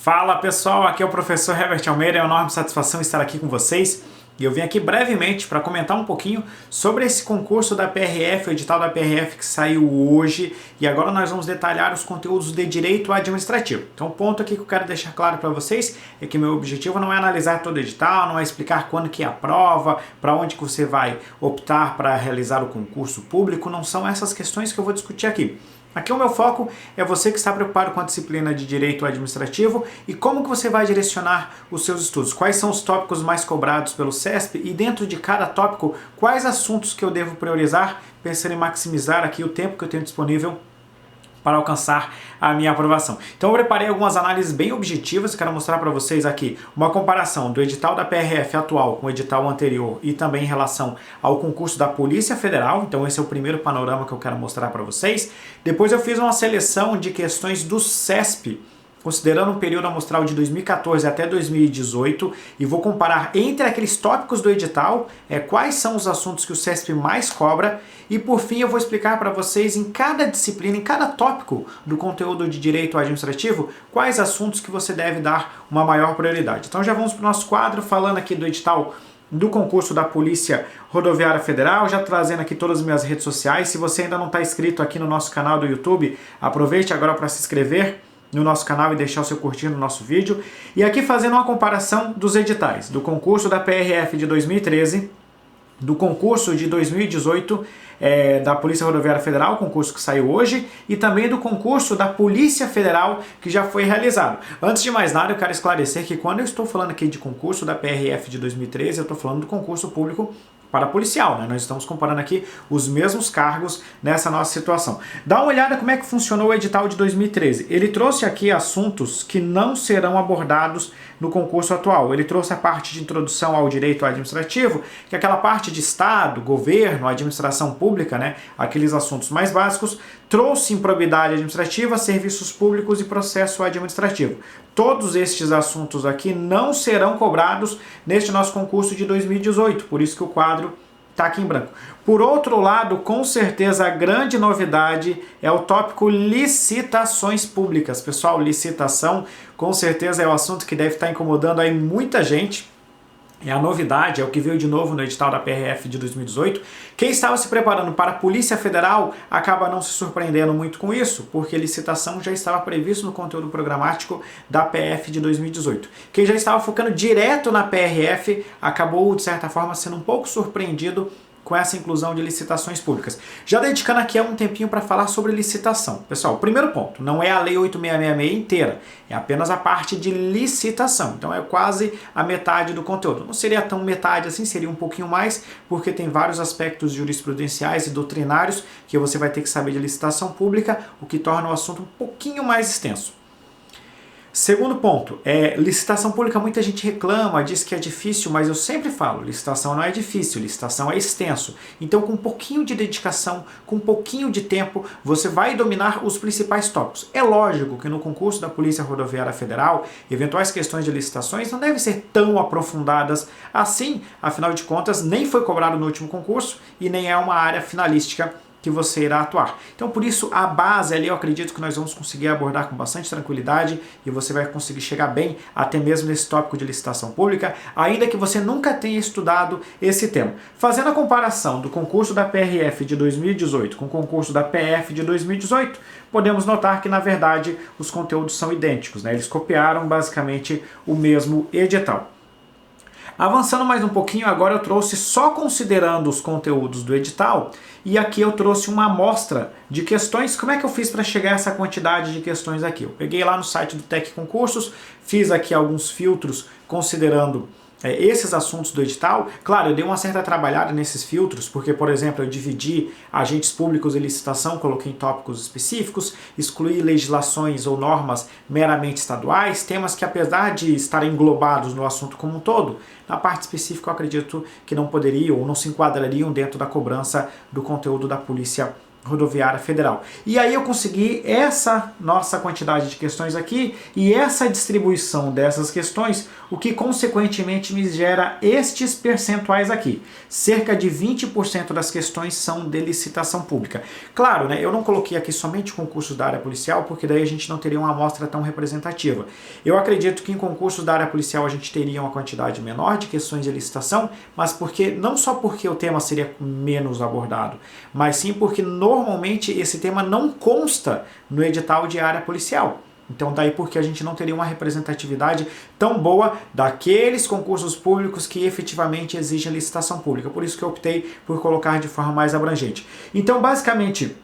Fala pessoal, aqui é o professor Herbert Almeida, é uma enorme satisfação estar aqui com vocês. E eu vim aqui brevemente para comentar um pouquinho sobre esse concurso da PRF, o edital da PRF que saiu hoje, e agora nós vamos detalhar os conteúdos de direito administrativo. Então o ponto aqui que eu quero deixar claro para vocês é que meu objetivo não é analisar todo o edital, não é explicar quando que é a prova, para onde que você vai optar para realizar o concurso público, não são essas questões que eu vou discutir aqui. Aqui o meu foco é você que está preocupado com a disciplina de Direito Administrativo e como que você vai direcionar os seus estudos. Quais são os tópicos mais cobrados pelo CESP e dentro de cada tópico, quais assuntos que eu devo priorizar, pensando em maximizar aqui o tempo que eu tenho disponível para alcançar a minha aprovação. Então eu preparei algumas análises bem objetivas, quero mostrar para vocês aqui uma comparação do edital da PRF atual com o edital anterior e também em relação ao concurso da Polícia Federal. Então esse é o primeiro panorama que eu quero mostrar para vocês. Depois eu fiz uma seleção de questões do CESP, considerando um período amostral de 2014 até 2018, e vou comparar entre aqueles tópicos do edital, quais são os assuntos que o CESP mais cobra, e por fim eu vou explicar para vocês em cada disciplina, em cada tópico do conteúdo de Direito Administrativo, quais assuntos que você deve dar uma maior prioridade. Então já vamos para o nosso quadro, falando aqui do edital do concurso da Polícia Rodoviária Federal, já trazendo aqui todas as minhas redes sociais. Se você ainda não está inscrito aqui no nosso canal do YouTube, aproveite agora para se inscrever no nosso canal e deixar o seu curtir no nosso vídeo. E aqui fazendo uma comparação dos editais do concurso da PRF de 2013, do concurso de 2018 da Polícia Rodoviária Federal, concurso que saiu hoje, e também do concurso da Polícia Federal que já foi realizado. Antes de mais nada, eu quero esclarecer que quando eu estou falando aqui de concurso da PRF de 2013, eu estou falando do concurso público para policial, né? Nós estamos comparando aqui os mesmos cargos nessa nossa situação. Dá uma olhada como é que funcionou o edital de 2013. Ele trouxe aqui assuntos que não serão abordados no concurso atual. Ele trouxe a parte de introdução ao direito administrativo, que é aquela parte de Estado, governo, administração pública, né? Aqueles assuntos mais básicos. Trouxe improbidade administrativa, serviços públicos e processo administrativo. Todos estes assuntos aqui não serão cobrados neste nosso concurso de 2018, por isso que o quadro está aqui em branco. Por outro lado, com certeza a grande novidade é o tópico licitações públicas. Pessoal, licitação com certeza é o assunto que deve estar incomodando aí muita gente. É a novidade, é o que veio de novo no edital da PRF de 2018. Quem estava se preparando para a Polícia Federal acaba não se surpreendendo muito com isso, porque licitação já estava previsto no conteúdo programático da PF de 2018. Quem já estava focando direto na PRF acabou, de certa forma, sendo um pouco surpreendido com essa inclusão de licitações públicas. Já dedicando aqui um tempinho para falar sobre licitação. Pessoal, o primeiro ponto, não é a Lei 8666 inteira, é apenas a parte de licitação. Então é quase a metade do conteúdo. Não seria tão metade assim, seria um pouquinho mais, porque tem vários aspectos jurisprudenciais e doutrinários que você vai ter que saber de licitação pública, o que torna o assunto um pouquinho mais extenso. Segundo ponto, licitação pública, muita gente reclama, diz que é difícil, mas eu sempre falo, licitação não é difícil, licitação é extenso. Então com um pouquinho de dedicação, com um pouquinho de tempo, você vai dominar os principais tópicos. É lógico que no concurso da Polícia Rodoviária Federal, eventuais questões de licitações não devem ser tão aprofundadas assim, afinal de contas, nem foi cobrado no último concurso e nem é uma área finalística que você irá atuar. Então, por isso, a base ali eu acredito que nós vamos conseguir abordar com bastante tranquilidade e você vai conseguir chegar bem até mesmo nesse tópico de licitação pública, ainda que você nunca tenha estudado esse tema. Fazendo a comparação do concurso da PRF de 2018 com o concurso da PF de 2018, podemos notar que, na verdade, os conteúdos são idênticos, né? Eles copiaram basicamente o mesmo edital. Avançando mais um pouquinho, agora eu trouxe só considerando os conteúdos do edital, e aqui eu trouxe uma amostra de questões. Como é que eu fiz para chegar a essa quantidade de questões aqui? Eu peguei lá no site do Tec Concursos, fiz aqui alguns filtros considerando esses assuntos do edital. Claro, eu dei uma certa trabalhada nesses filtros, porque, por exemplo, eu dividi agentes públicos e licitação, coloquei em tópicos específicos, excluí legislações ou normas meramente estaduais, temas que, apesar de estarem englobados no assunto como um todo, na parte específica eu acredito que não poderiam ou não se enquadrariam dentro da cobrança do conteúdo da Polícia Rodoviária Federal. E aí eu consegui essa nossa quantidade de questões aqui e essa distribuição dessas questões, o que consequentemente me gera estes percentuais aqui. Cerca de 20% das questões são de licitação pública. Claro, né, eu não coloquei aqui somente concursos da área policial, porque daí a gente não teria uma amostra tão representativa. Eu acredito que em concursos da área policial a gente teria uma quantidade menor de questões de licitação, mas não só porque o tema seria menos abordado, mas sim porque normalmente esse tema não consta no edital de área policial. Então daí porque a gente não teria uma representatividade tão boa daqueles concursos públicos que efetivamente exigem licitação pública. Por isso que eu optei por colocar de forma mais abrangente. Então basicamente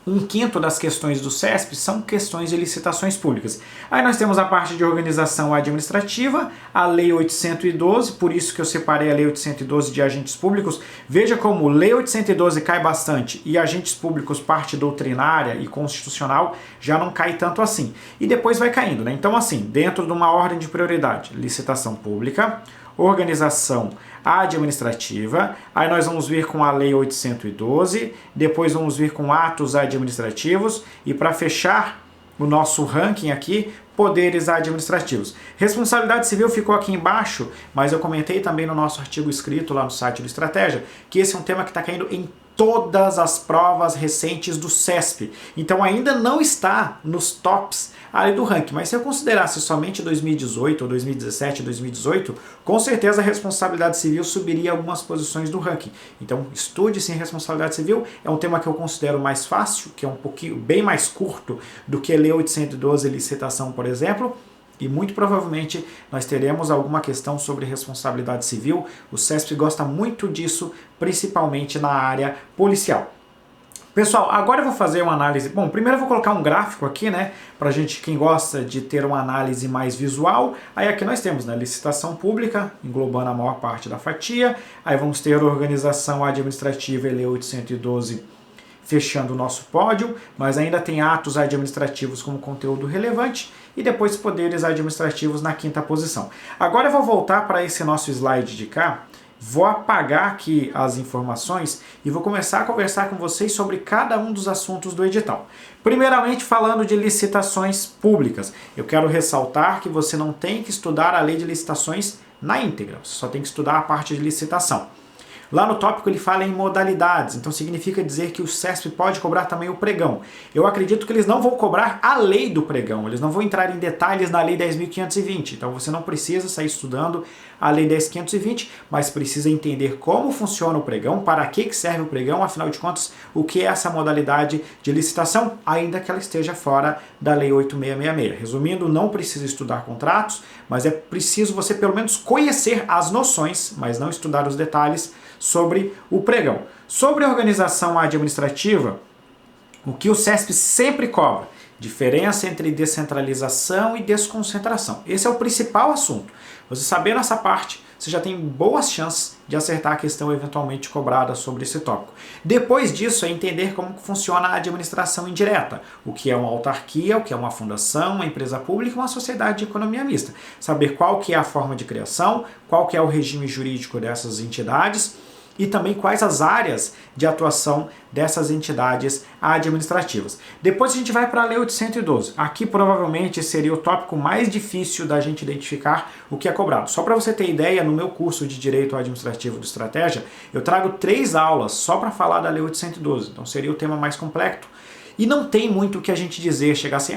1/5 das questões do CESP são questões de licitações públicas. Aí nós temos a parte de organização administrativa, a Lei 812, por isso que eu separei a Lei 812 de agentes públicos. Veja como Lei 812 cai bastante e agentes públicos, parte doutrinária e constitucional, já não cai tanto assim. E depois vai caindo, né? Então assim, dentro de uma ordem de prioridade, licitação pública, organização administrativa, aí nós vamos vir com a Lei 812, depois vamos vir com atos administrativos e para fechar o nosso ranking aqui, poderes administrativos. Responsabilidade civil ficou aqui embaixo, mas eu comentei também no nosso artigo escrito lá no site do Estratégia, que esse é um tema que está caindo em todas as provas recentes do CESP. Então ainda não está nos tops ali do ranking, mas se eu considerasse somente 2018 ou 2017, 2018, com certeza a responsabilidade civil subiria algumas posições do ranking. Então estude sim responsabilidade civil, é um tema que eu considero mais fácil, que é um pouquinho bem mais curto do que Lei 812 licitação, por exemplo, e muito provavelmente nós teremos alguma questão sobre responsabilidade civil. O CESP gosta muito disso, principalmente na área policial. Pessoal, agora eu vou fazer uma análise. Bom, primeiro eu vou colocar um gráfico aqui, né, pra gente, quem gosta de ter uma análise mais visual. Aí aqui nós temos, né, licitação pública, englobando a maior parte da fatia. Aí vamos ter organização administrativa e Lei 812 fechando o nosso pódio, mas ainda tem atos administrativos como conteúdo relevante e depois poderes administrativos na 5ª posição. Agora eu vou voltar para esse nosso slide de cá, vou apagar aqui as informações e vou começar a conversar com vocês sobre cada um dos assuntos do edital. Primeiramente, falando de licitações públicas, eu quero ressaltar que você não tem que estudar a lei de licitações na íntegra, você só tem que estudar a parte de licitação. Lá no tópico ele fala em modalidades, então significa dizer que o CESP pode cobrar também o pregão. Eu acredito que eles não vão cobrar a lei do pregão, eles não vão entrar em detalhes na lei 10.520, então você não precisa sair estudando a lei 10.520, mas precisa entender como funciona o pregão, para que serve o pregão, afinal de contas, o que é essa modalidade de licitação, ainda que ela esteja fora da lei 8.666. Resumindo, não precisa estudar contratos, mas é preciso você pelo menos conhecer as noções, mas não estudar os detalhes sobre o pregão. Sobre a organização administrativa, o que o CESP sempre cobra? Diferença entre descentralização e desconcentração. Esse é o principal assunto. Você sabendo essa parte, você já tem boas chances de acertar a questão eventualmente cobrada sobre esse tópico. Depois disso é entender como funciona a administração indireta, o que é uma autarquia, o que é uma fundação, uma empresa pública e uma sociedade de economia mista. Saber qual que é a forma de criação, qual que é o regime jurídico dessas entidades, e também quais as áreas de atuação dessas entidades administrativas. Depois a gente vai para a Lei 812. Aqui provavelmente seria o tópico mais difícil da gente identificar o que é cobrado. Só para você ter ideia, no meu curso de Direito Administrativo do Estratégia, eu trago 3 aulas só para falar da Lei 812. Então seria o tema mais complexo. E não tem muito o que a gente dizer, chegar assim,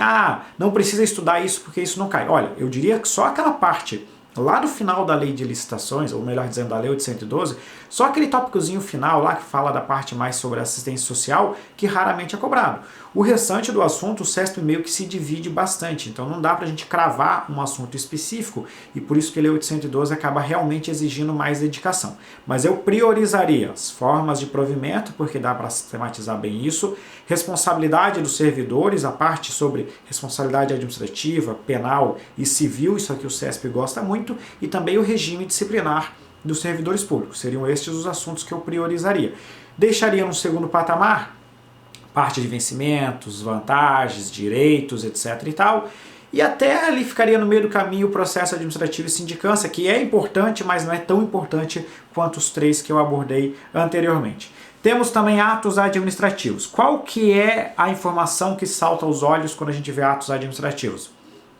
não precisa estudar isso porque isso não cai. Olha, eu diria que só aquela parte lá do final da lei de licitações, ou melhor dizendo, da lei 812, só aquele tópicozinho final lá que fala da parte mais sobre assistência social, que raramente é cobrado. O restante do assunto, o CESP meio que se divide bastante, então não dá pra gente cravar um assunto específico, e por isso que a lei 812 acaba realmente exigindo mais dedicação. Mas eu priorizaria as formas de provimento, porque dá para sistematizar bem isso, responsabilidade dos servidores, a parte sobre responsabilidade administrativa, penal e civil, isso aqui o CESP gosta muito, e também o regime disciplinar dos servidores públicos. Seriam estes os assuntos que eu priorizaria. Deixaria no segundo patamar parte de vencimentos, vantagens, direitos, etc. e tal. E até ali ficaria no meio do caminho o processo administrativo e sindicância, que é importante, mas não é tão importante quanto os 3 que eu abordei anteriormente. Temos também atos administrativos. Qual que é a informação que salta aos olhos quando a gente vê atos administrativos?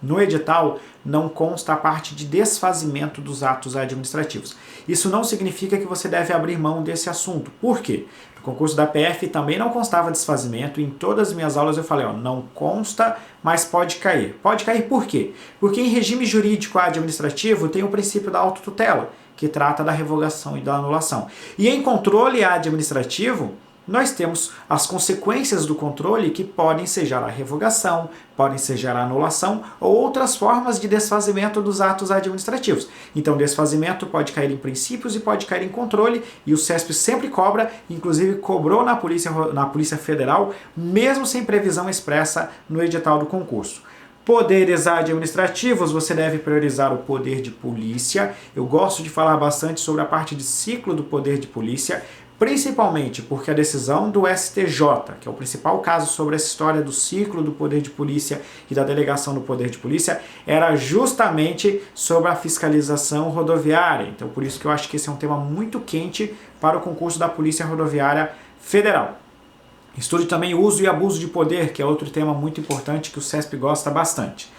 No edital não consta a parte de desfazimento dos atos administrativos. Isso não significa que você deve abrir mão desse assunto. Por quê? No concurso da PF também não constava desfazimento. Em todas as minhas aulas eu falei, ó, não consta, mas pode cair. Pode cair por quê? Porque em regime jurídico administrativo tem o princípio da autotutela, que trata da revogação e da anulação. E em controle administrativo, nós temos as consequências do controle que podem ser a revogação, podem ser a anulação ou outras formas de desfazimento dos atos administrativos. Então, desfazimento pode cair em princípios e pode cair em controle, e o CESP sempre cobra, inclusive cobrou na Polícia Federal, mesmo sem previsão expressa no edital do concurso. Poderes administrativos, você deve priorizar o poder de polícia. Eu gosto de falar bastante sobre a parte de ciclo do poder de polícia, principalmente porque a decisão do STJ, que é o principal caso sobre essa história do ciclo do poder de polícia e da delegação do poder de polícia, era justamente sobre a fiscalização rodoviária. Então, por isso que eu acho que esse é um tema muito quente para o concurso da Polícia Rodoviária Federal. Estude também o uso e abuso de poder, que é outro tema muito importante que o CESP gosta bastante.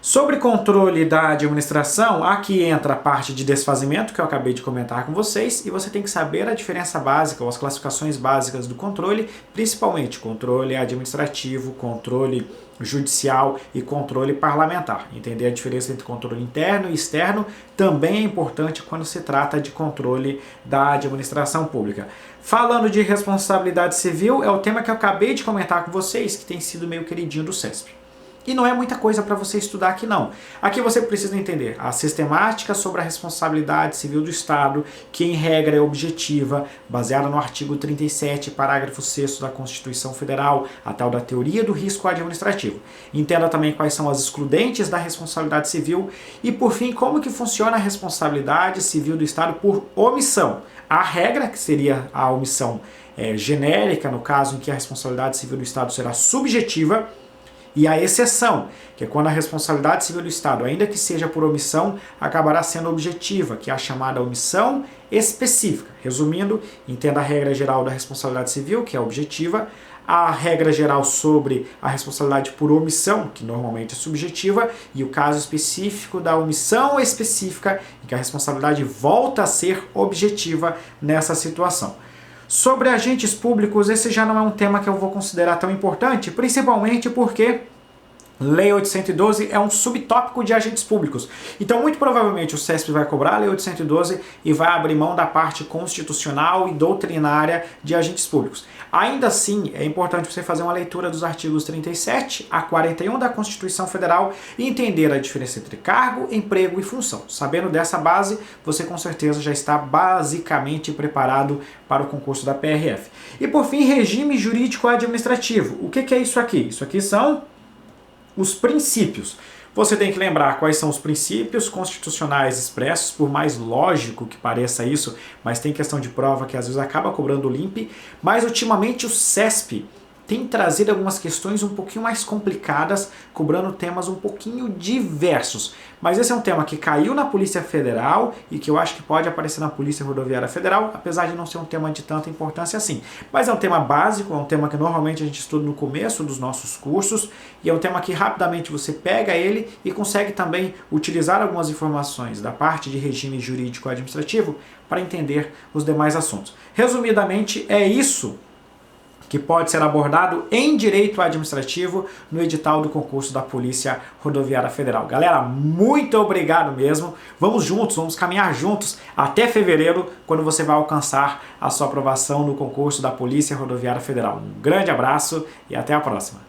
Sobre controle da administração, aqui entra a parte de desfazimento, que eu acabei de comentar com vocês, e você tem que saber a diferença básica, ou as classificações básicas do controle, principalmente controle administrativo, controle judicial e controle parlamentar. Entender a diferença entre controle interno e externo também é importante quando se trata de controle da administração pública. Falando de responsabilidade civil, é o tema que eu acabei de comentar com vocês, que tem sido meio queridinho do CESP. E não é muita coisa para você estudar aqui não. Aqui você precisa entender a sistemática sobre a responsabilidade civil do Estado, que em regra é objetiva, baseada no artigo 37, parágrafo 6º da Constituição Federal, a tal da teoria do risco administrativo. Entenda também quais são as excludentes da responsabilidade civil e, por fim, como que funciona a responsabilidade civil do Estado por omissão. A regra, que seria a omissão genérica, no caso em que a responsabilidade civil do Estado será subjetiva, e a exceção, que é quando a responsabilidade civil do Estado, ainda que seja por omissão, acabará sendo objetiva, que é a chamada omissão específica. Resumindo, entenda a regra geral da responsabilidade civil, que é objetiva, a regra geral sobre a responsabilidade por omissão, que normalmente é subjetiva, e o caso específico da omissão específica, em que a responsabilidade volta a ser objetiva nessa situação. Sobre agentes públicos, esse já não é um tema que eu vou considerar tão importante, principalmente porque Lei 812 é um subtópico de agentes públicos. Então, muito provavelmente, o CESP vai cobrar a Lei 812 e vai abrir mão da parte constitucional e doutrinária de agentes públicos. Ainda assim, é importante você fazer uma leitura dos artigos 37 a 41 da Constituição Federal e entender a diferença entre cargo, emprego e função. Sabendo dessa base, você com certeza já está basicamente preparado para o concurso da PRF. E por fim, regime jurídico administrativo. O que é isso aqui? Isso aqui são os princípios. Você tem que lembrar quais são os princípios constitucionais expressos, por mais lógico que pareça isso, mas tem questão de prova que às vezes acaba cobrando o LIMP, mas ultimamente o CESP tem trazido algumas questões um pouquinho mais complicadas, cobrando temas um pouquinho diversos. Mas esse é um tema que caiu na Polícia Federal e que eu acho que pode aparecer na Polícia Rodoviária Federal, apesar de não ser um tema de tanta importância assim. Mas é um tema básico, é um tema que normalmente a gente estuda no começo dos nossos cursos e é um tema que rapidamente você pega ele e consegue também utilizar algumas informações da parte de regime jurídico administrativo para entender os demais assuntos. Resumidamente, é isso que pode ser abordado em direito administrativo no edital do concurso da Polícia Rodoviária Federal. Galera, muito obrigado mesmo. Vamos juntos, vamos caminhar juntos até fevereiro, quando você vai alcançar a sua aprovação no concurso da Polícia Rodoviária Federal. Um grande abraço e até a próxima.